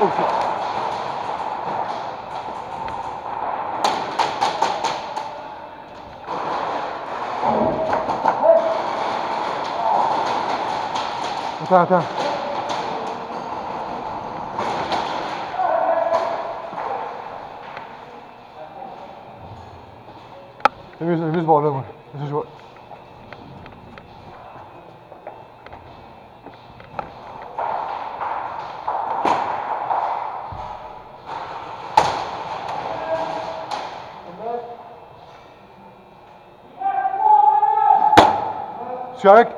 Oh shit. Attends. C'est mieux ce bord-là, moi. C'est ça que je vois. Tu es correct?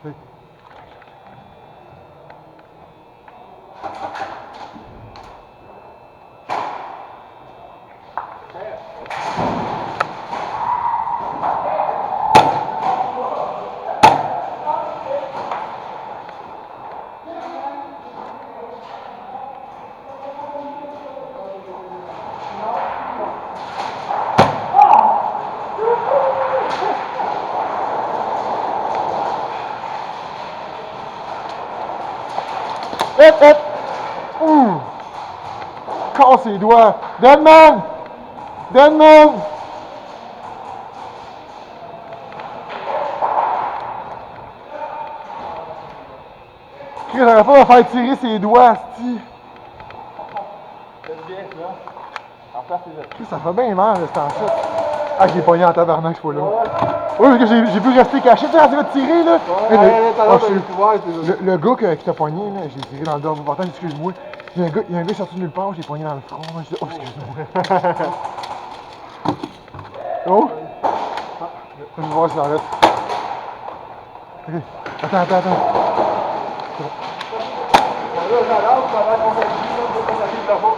Oui. Hop! Casse ses doigts! Deadman! J'aurais pas à faire tirer ses doigts, asti! C'est bien, ça. En place, c'est Ça fait bien mal, ce temps-là. Ah, je l'ai pogné en tabarnak, ce fois-là. Oui, parce que j'ai pu rester caché. Tu sais, elle va tirer, là. Le gars qui t'a pogné, là, j'ai tiré dans le dos. Pourtant, excuse-moi. Il y a un gars sorti de nulle part, j'ai pogné dans le front. Je dis, oh, excuse-moi. Oh! Je vais voir si ça arrête. Ok. Attends. Là, j'adore, ça va qu'on fait pour qu'on arrive là-bas.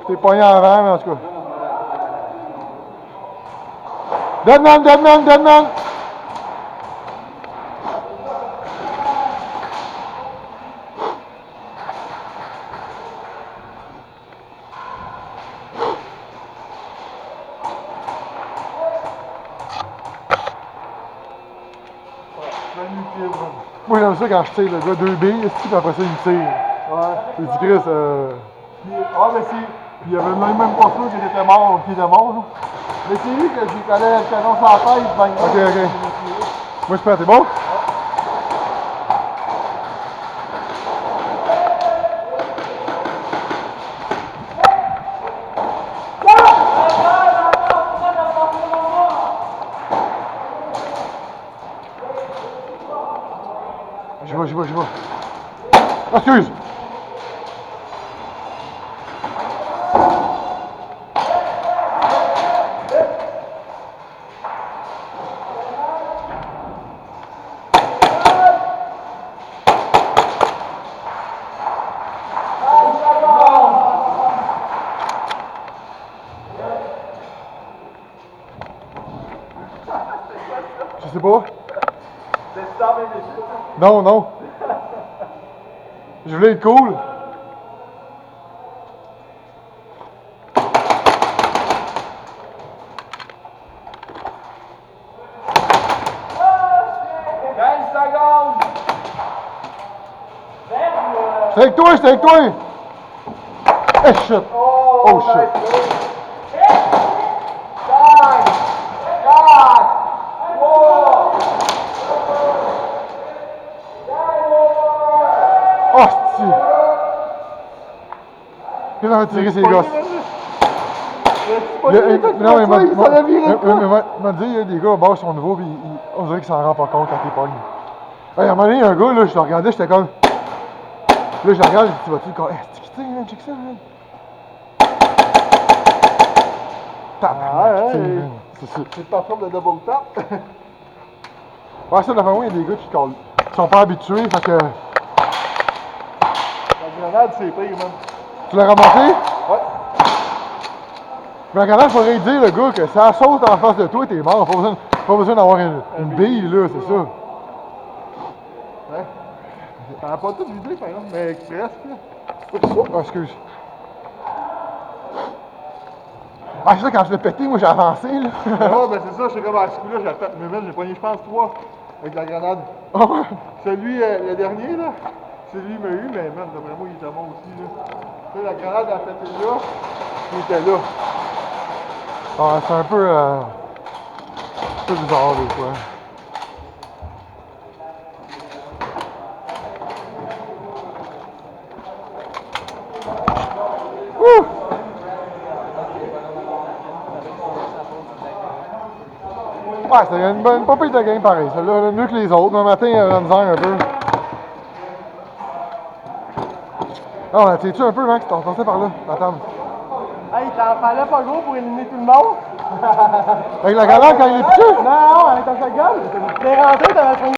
T'es pogné en avant, mais en tout cas. Deadman! Moi, j'aime ça quand je tire le gars 2 billes, puis après ça, il me tire. Ouais. J'ai dit, Chris, Mais c'est. Puis il y avait même pas sûr qu'il était mort, là. Mais c'est lui que j'ai collé le canon sur la tête, ben. Ok. Moi, je suis prêt, t'es bon? Je vais. Excuse! Je sais pas. Non. Je voulais être cool. J'étais avec toi! Eh, shit! Oh, shit! Oh, si! Qu'est-ce qu'on va tirer ces gosses? Non, mais m'a dit, il y a des gars au bord qui sont nouveaux, puis on dirait qu'ils s'en rendent pas compte quand t'es pogné. Hey, à un moment donné, il y a un gars, là, je le regardais, j'étais comme. Là, je le regarde, je dis, tu vas-tu le corps? C'est qui tire, man? Check ça, man. C'est ça. C'est pas forme de double tap. Ouais, ça, devant moi, il y a des gars qui sont pas habitués, fait que. La grenade, c'est pire, même. Tu l'as ramassé? Ouais. Mais la grenade, faudrait dire, le gars, que si elle saute en face de toi, t'es mort. Pas besoin d'avoir une bille, là, c'est ça. Ouais. T'en as pas tout vidé, par exemple, mais presque, là. Oh, excuse. Ah, c'est ça, quand je l'ai pété, moi j'ai avancé, là. Ouais, ben c'est ça, j'étais comme à ce coup-là, j'attends. Mais même, j'ai pogné, je pense, 3 avec la grenade. Ah ouais? Celui, le dernier, là, celui m'a eu, mais même, d'après moi, il était mort aussi, là. Tu sais, la grenade, elle pété là, il était là. Ah, c'est un peu bizarre, des fois. Ouh! Ouais, c'était une bonne, pas pire de game pareil. Celle-là, mieux que les autres. Le matin, il y avait la misère un peu. Ah, on a tiré-tu un peu, Max? T'en passais par là, la table. Hey, t'en fallait pas gros pour éliminer tout le monde? Avec la galère quand il est piqué? Non, avec ton shotgun. T'es rentré, t'avais pogné